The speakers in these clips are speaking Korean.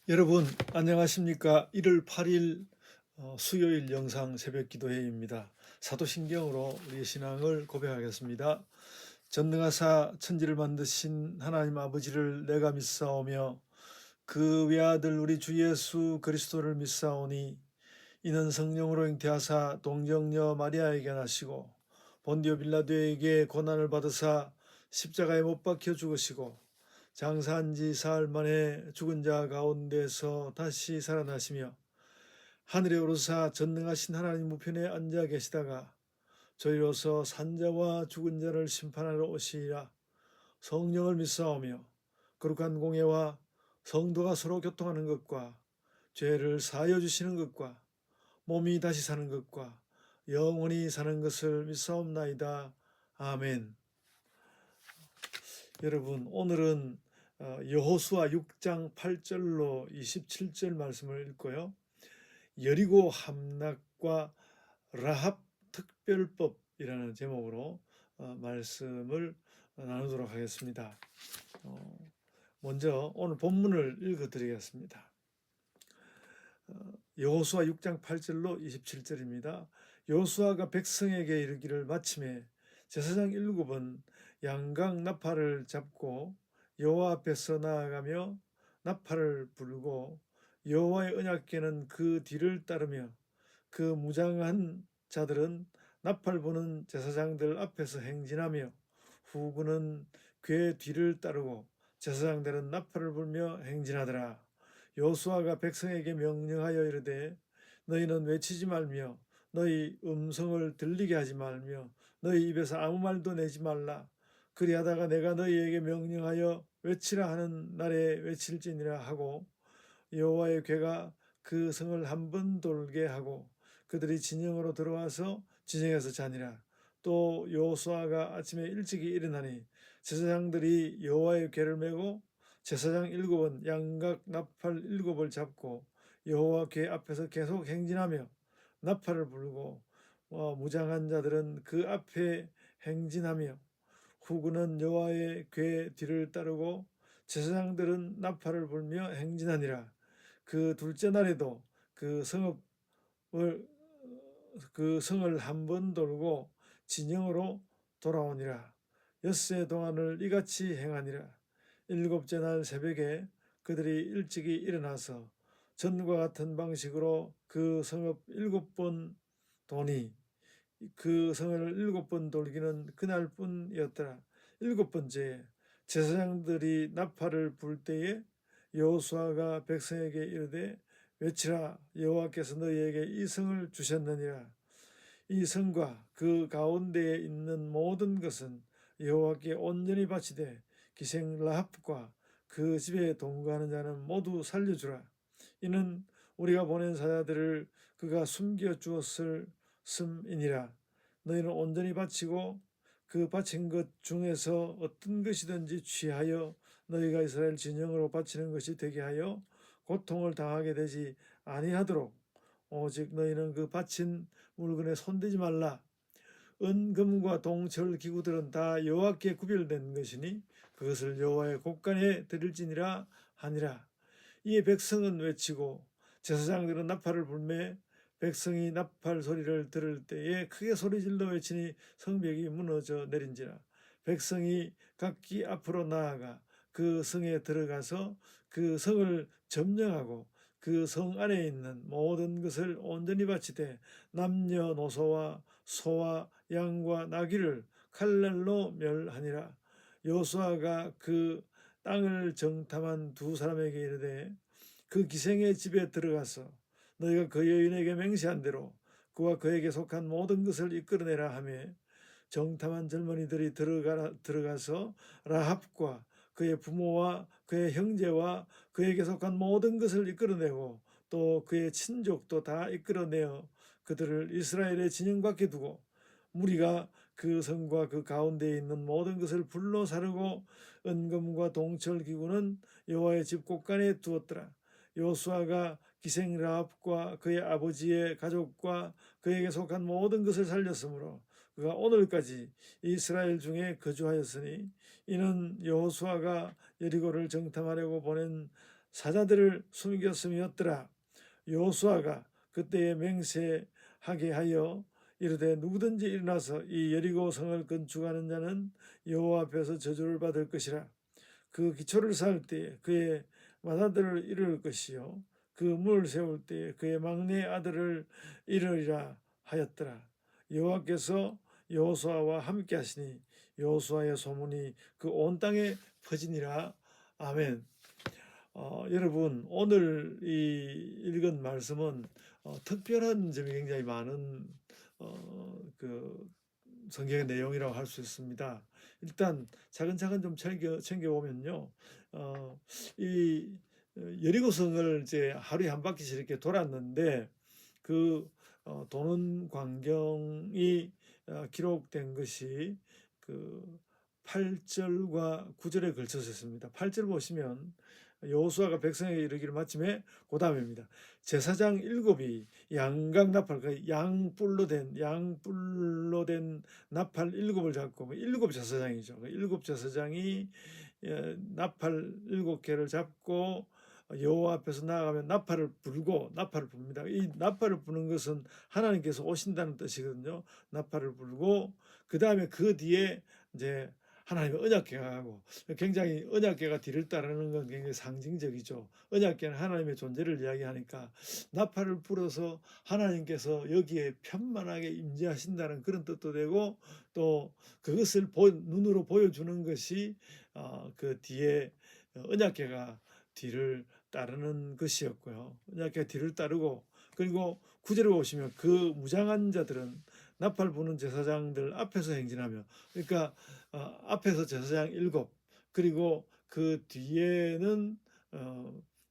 여러분 안녕하십니까? 1월 8일 수요일 영상 새벽 기도회입니다. 사도신경으로 우리의 신앙을 고백하겠습니다. 전능하사 천지를 만드신 하나님 아버지를 내가 믿사오며 그 외아들 우리 주 예수 그리스도를 믿사오니 이는 성령으로 잉태하사 동정녀 마리아에게 나시고 본디오 빌라도에게 고난을 받으사 십자가에 못 박혀 죽으시고 장사한 지 사흘 만에 죽은 자 가운데서 다시 살아나시며 하늘에 오르사 전능하신 하나님 우편에 앉아 계시다가 저희로서 산자와 죽은 자를 심판하러 오시리라. 성령을 믿사오며 거룩한 공예와 성도가 서로 교통하는 것과 죄를 사하여 주시는 것과 몸이 다시 사는 것과 영원히 사는 것을 믿사옵나이다. 아멘. 여러분 오늘은 여호수아 6장 8절로 27절 말씀을 읽고요. 여리고 함락과 라합 특별법이라는 제목으로 말씀을 나누도록 하겠습니다. 먼저 오늘 본문을 읽어드리겠습니다. 여호수아 6장 8절로 27절입니다. 여호수아가 백성에게 이르기를 마침에 제사장 7은 양각 나팔을 잡고 여호와 앞에서 나아가며 나팔을 불고 여호와의 언약궤는 그 뒤를 따르며 그 무장한 자들은 나팔 부는 제사장들 앞에서 행진하며 후군은 궤 뒤를 따르고 제사장들은 나팔을 불며 행진하더라. 여호수아가 백성에게 명령하여 이르되 너희는 외치지 말며 너희 음성을 들리게 하지 말며 너희 입에서 아무 말도 내지 말라. 그리하다가 내가 너희에게 명령하여 외치라 하는 날에 외칠지니라 하고 여호와의 궤가 그 성을 한 번 돌게 하고 그들이 진영으로 들어와서 진영에서 자니라. 또 여호수아가 아침에 일찍이 일어나니 제사장들이 여호와의 궤를 메고 제사장 7은 양각 나팔 7을 잡고 여호와 궤 앞에서 계속 행진하며 나팔을 불고 무장한 자들은 그 앞에 행진하며 후군은 여호와의 궤 뒤를 따르고 제사장들은 나팔을 불며 행진하니라. 그 둘째 날에도 그 성을 한 번 돌고 진영으로 돌아오니라. 엿새 동안을 이같이 행하니라. 일곱째 날 새벽에 그들이 일찍이 일어나서 전과 같은 방식으로 그 성읍 7번 도니 그 성을 7번 돌기는 그날뿐이었더라. 7번째 제사장들이 나팔을 불 때에 여호수아가 백성에게 이르되 외치라. 여호와께서 너희에게 이 성을 주셨느니라. 이 성과 그 가운데에 있는 모든 것은 여호와께 온전히 바치되 기생 라합과 그 집에 동거하는 자는 모두 살려주라. 이는 우리가 보낸 사자들을 그가 숨겨 주었을 씀이니라. 너희는 온전히 바치고 그 바친 것 중에서 어떤 것이든지 취하여 너희가 이스라엘 진영으로 바치는 것이 되게 하여 고통을 당하게 되지 아니하도록 오직 너희는 그 바친 물건에 손대지 말라. 은금과 동철 기구들은 다 여호와께 구별된 것이니 그것을 여호와의 곳간에 드릴지니라 하니라. 이에 백성은 외치고 제사장들은 나팔을 불매 백성이 나팔 소리를 들을 때에 크게 소리질러 외치니 성벽이 무너져 내린지라. 백성이 각기 앞으로 나아가 그 성에 들어가서 그 성을 점령하고 그 성 안에 있는 모든 것을 온전히 바치되 남녀노소와 소와 양과 나귀를 칼날로 멸하니라. 여호수아가 그 땅을 정탐한 두 사람에게 이르되 그 기생의 집에 들어가서 너희가 그 여인에게 맹세한 대로 그와 그에게 속한 모든 것을 이끌어내라 하며 정탐한 젊은이들이 들어가서 라합과 그의 부모와 그의 형제와 그에게 속한 모든 것을 이끌어내고 또 그의 친족도 다 이끌어내어 그들을 이스라엘의 진영 밖에 두고 무리가 그 성과 그 가운데에 있는 모든 것을 불로 사르고 은금과 동철 기구는 여호와의 집 곳간에 두었더라. 여호수아가 기생 라합과 그의 아버지의 가족과 그에게 속한 모든 것을 살렸으므로 그가 오늘까지 이스라엘 중에 거주하였으니 이는 여호수아가 여리고를 정탐하려고 보낸 사자들을 숨겼음이었더라. 여호수아가 그때에 맹세하게 하여 이르되 누구든지 일어나서 이 여리고 성을 건축하는 자는 여호와 앞에서 저주를 받을 것이라. 그 기초를 쌓을 때에 그의 맏아들을 이룰 것이요 그 문을 세울 때에 그의 막내 아들을 이르리라 하였더라. 여호와께서 여호수아와 함께 하시니 여호수아의 소문이 그 온 땅에 퍼지니라. 아멘. 여러분, 오늘 이 읽은 말씀은 특별한 점이 굉장히 많은 그 성경의 내용이라고 할 수 있습니다. 일단 차근차근 좀 챙겨보면요, 이 여리고성을 이제 하루에 한 바퀴씩 이렇게 돌았는데 그 도는 광경이 기록된 것이 그 8절과 9절에 걸쳐서 있습니다. 8절 보시면 여호수아가 백성에게 이르기를 마침에 그 다음입니다. 제사장 7이 양각 나팔, 양뿔로 된 나팔 7을 잡고 7제사장이죠. 7제사장이 나팔 7개를 잡고 여호와 앞에서 나아가면 나팔을 붑니다. 이 나팔을 부는 것은 하나님께서 오신다는 뜻이거든요. 나팔을 불고 그 다음에 그 뒤에 이제 하나님의 언약궤가 가고, 굉장히 언약궤가 뒤를 따르는 건 굉장히 상징적이죠. 언약궤는 하나님의 존재를 이야기하니까 나팔을 불어서 하나님께서 여기에 편만하게 임재하신다는 그런 뜻도 되고, 또 그것을 눈으로 보여주는 것이 그 뒤에 언약궤가 뒤를 따르는 것이었고요. 언약궤가 뒤를 따르고, 그리고 구절에 보시면 그 무장한 자들은 나팔 부는 제사장들 앞에서 행진하며, 그러니까 앞에서 제사장 7, 그리고 그 뒤에는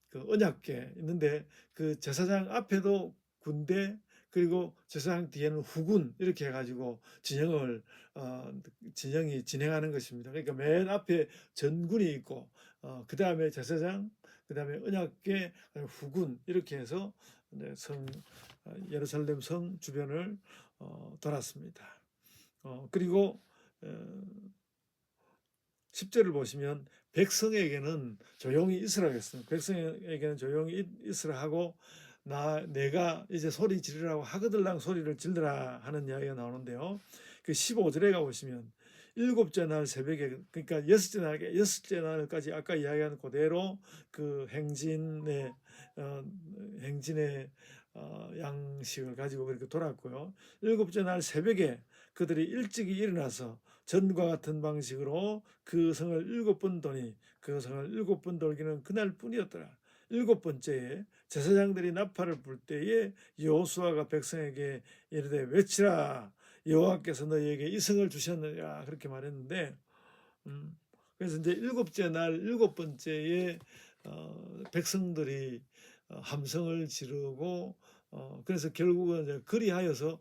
그 언약궤 있는데 그 제사장 앞에도 군대, 그리고 제사장 뒤에는 후군, 이렇게 해가지고 진영이 진행하는 것입니다. 그러니까 맨 앞에 전군이 있고 그 다음에 제사장, 그 다음에 언약궤, 후군, 이렇게 해서 예루살렘 성 주변을 돌았습니다. 그리고 10절을 보시면 백성에게는 조용히 있으라고 했습니다. 백성에게는 조용히 있으라 하고 내가 이제 소리 지르라고 하거들랑 소리를 질러라 하는 이야기가 나오는데요. 그 15절에 가보시면 7째 날 새벽에, 그러니까 6째 날까지 아까 이야기한 그대로 그 행진의 양식을 가지고 그렇게 돌았고요. 7째 날 새벽에 그들이 일찍이 일어나서 전과 같은 방식으로 그 성을 7번 도니 그 성을 7번 돌기는 그날 뿐이었더라. 7번째에 제사장들이 나팔을 불 때에 여호수아가 백성에게 이르되 외치라, 여호와께서 너희에게 이 성을 주셨느니라, 그렇게 말했는데, 그래서 이제 7째 날 7번째에 백성들이 함성을 지르고 그래서 결국은 이제 그리하여서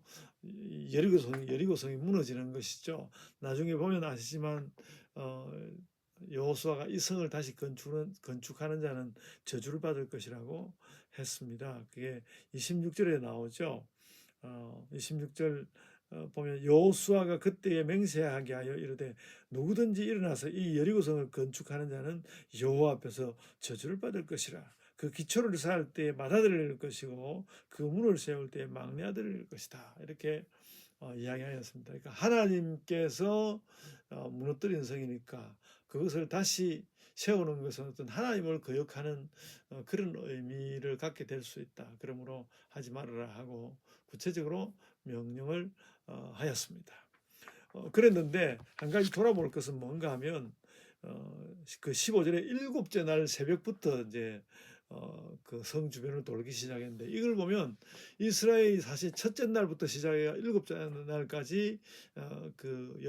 여리고성이 무너지는 것이죠. 나중에 보면 아시지만 여호수아가 이 성을 다시 건축하는 자는 저주를 받을 것이라고 했습니다. 그게 26절에 나오죠. 26절 보면 여호수아가 그때에 맹세하게 하여 이르되 누구든지 일어나서 이 여리고성을 건축하는 자는 여호와 앞에서 저주를 받을 것이라. 그 기초를 쌓을 때에 맏아들을 것이고 그 문을 세울 때에 막내 아들일 것이다. 이렇게 이야기하였습니다. 그러니까 하나님께서 무너뜨린 성이니까 그것을 다시 세우는 것은 어떤 하나님을 거역하는 그런 의미를 갖게 될 수 있다. 그러므로 하지 말아라 하고 구체적으로 명령을 하였습니다. 그랬는데 한 가지 돌아볼 것은 뭔가 하면 그 15절에 7째 날 새벽부터 이제 그 성 주변을 돌기 시작했는데, 이걸 보면 이스라엘이 사실 첫째 날부터 시작해 7째 날까지 그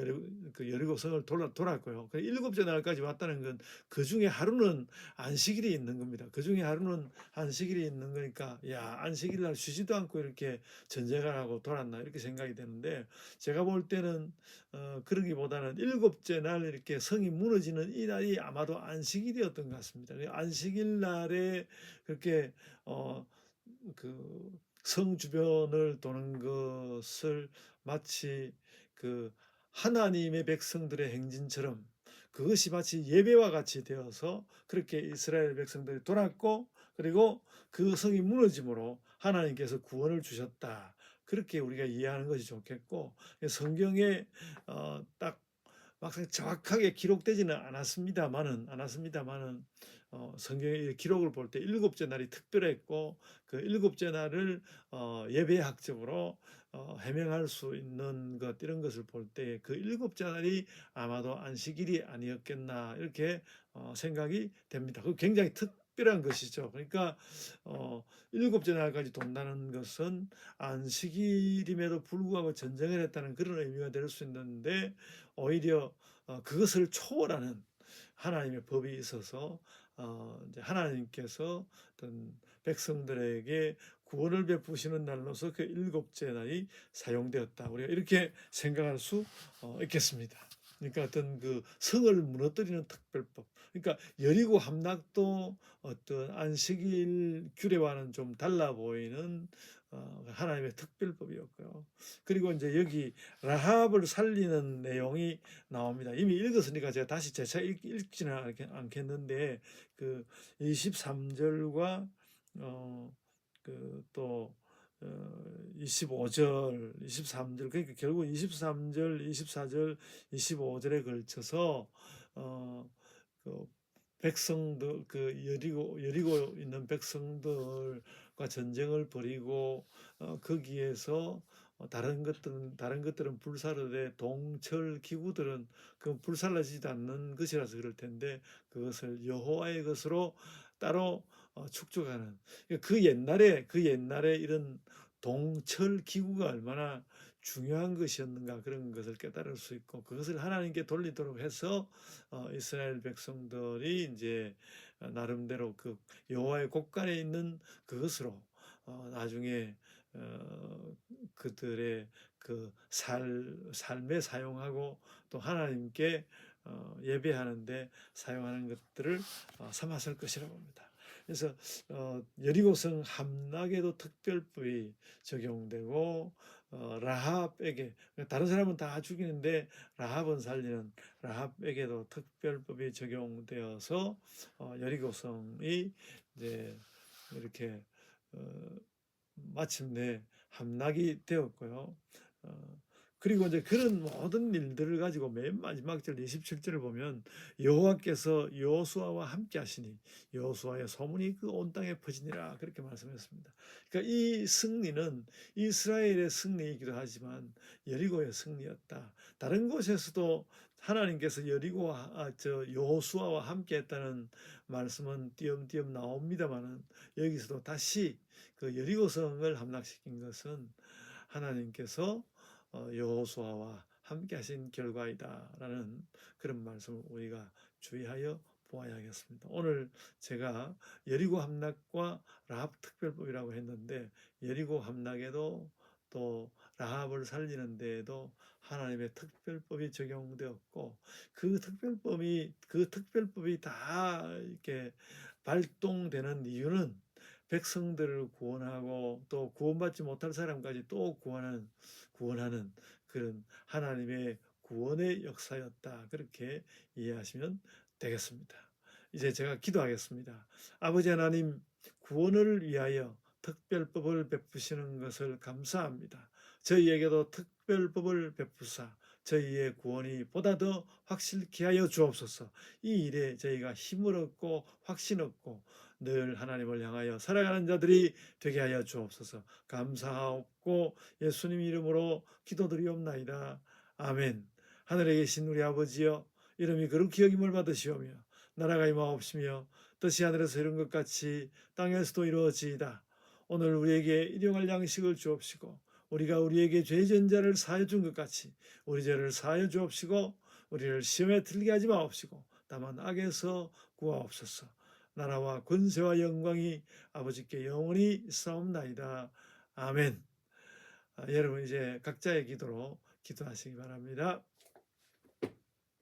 여리고 성을 돌았고요. 7째 날까지 왔다는 건 그 중에 하루는 안식일이 있는 겁니다. 그 중에 하루는 안식일이 있는 거니까 야, 안식일 날 쉬지도 않고 이렇게 전쟁을 하고 돌았나, 이렇게 생각이 되는데, 제가 볼 때는 그러기보다는 7째 날 이렇게 성이 무너지는 이 날이 아마도 안식일이었던 것 같습니다. 안식일 날에 그렇게 그 성 주변을 도는 것을 마치 그 하나님의 백성들의 행진처럼, 그것이 마치 예배와 같이 되어서 그렇게 이스라엘 백성들이 돌았고, 그리고 그 성이 무너짐으로 하나님께서 구원을 주셨다. 그렇게 우리가 이해하는 것이 좋겠고, 성경에 딱 막상 정확하게 기록되지는 않았습니다만은 성경의 기록을 볼 때 일곱째 날이 특별했고, 그 일곱째 날을 예배 학적으로 해명할 수 있는 것, 이런 것을 볼 때 그 일곱째 날이 아마도 안식일이 아니었겠나, 이렇게 생각이 됩니다. 그 굉장히 특별한 것이죠. 그러니까 일곱째 날까지 돈다는 것은 안식일임에도 불구하고 전쟁을 했다는 그런 의미가 될 수 있는데, 오히려 그것을 초월하는 하나님의 법이 있어서 이제 하나님께서 어떤 백성들에게 구원을 베푸시는 날로서 그 일곱째 날이 사용되었다. 우리가 이렇게 생각할 수 있겠습니다. 그러니까 어떤 그 성을 무너뜨리는 특별법. 그러니까 여리고 함락도 어떤 안식일 규례와는 좀 달라 보이는 하나님의 특별법이었고요. 그리고 이제 여기 라합을 살리는 내용이 나옵니다. 이미 읽었으니까 제가 다시 재차 읽지는 않겠는데, 그 23절과 그또 25절, 23절, 그러니까 결국 23절, 24절, 25절에 걸쳐서 그 백성들, 그 여리고 있는 백성들과 전쟁을 벌이고 거기에서 다른 것들은 불사르되 동철 기구들은 그 불살라지지 않는 것이라서 그럴 텐데, 그것을 여호와의 것으로 따로 축적하는, 그 옛날에 이런 동철 기구가 얼마나 중요한 것이었는가, 그런 것을 깨달을 수 있고, 그것을 하나님께 돌리도록 해서 이스라엘 백성들이 이제 나름대로 그 여호와의 곳간에 있는 그것으로 나중에 그들의 그 삶에 사용하고, 또 하나님께 예배하는데 사용하는 것들을 삼았을 것이라고 봅니다. 그래서 여리고성 함락에도 특별법이 적용되고, 라합에게, 다른 사람은 다 죽이는데 라합은 살리는 라합에게도 특별법이 적용되어서 여리고성이 이제 이렇게 마침내 함락이 되었고요. 그리고 이제 그런 모든 일들을 가지고 맨 마지막 절 27절을 보면, 여호와께서 여호수아와 함께 하시니 여호수아의 소문이 그 온 땅에 퍼지니라, 그렇게 말씀했습니다. 그러니까 이 승리는 이스라엘의 승리이기도 하지만 여리고의 승리였다. 다른 곳에서도 하나님께서 여호수아와 함께 했다는 말씀은 띄엄띄엄 나옵니다만은, 여기서도 다시 그 여리고성을 함락시킨 것은 하나님께서 여호수아와 함께 하신 결과이다라는 그런 말씀을 우리가 주의하여 보아야겠습니다. 오늘 제가 여리고 함락과 라합 특별법이라고 했는데, 여리고 함락에도 또 라합을 살리는 데에도 하나님의 특별법이 적용되었고, 그 특별법이 다 이렇게 발동되는 이유는 백성들을 구원하고, 또 구원받지 못할 사람까지 또 구원하는 그런 하나님의 구원의 역사였다, 그렇게 이해하시면 되겠습니다. 이제 제가 기도하겠습니다. 아버지 하나님, 구원을 위하여 특별법을 베푸시는 것을 감사합니다. 저희에게도 특별법을 베푸사 저희의 구원이 보다 더 확실케 하여 주옵소서. 이 일에 저희가 힘을 얻고 확신 얻고 늘 하나님을 향하여 살아가는 자들이 되게 하여 주옵소서. 감사하옵고 예수님 이름으로 기도드리옵나이다. 아멘. 하늘에 계신 우리 아버지여, 이름이 거룩히 여김을 받으시오며 나라가 임하옵시며 뜻이 하늘에서 이룬 것 같이 땅에서도 이루어지이다. 오늘 우리에게 일용할 양식을 주옵시고, 우리가 우리에게 죄진 자를 사하여 준 것 같이 우리 죄를 사하여 주옵시고, 우리를 시험에 들게 하지 마옵시고 다만 악에서 구하옵소서. 나라와 권세와 영광이 아버지께 영원히 있사옵나이다. 아멘. 여러분 이제 각자의 기도로 기도하시기 바랍니다.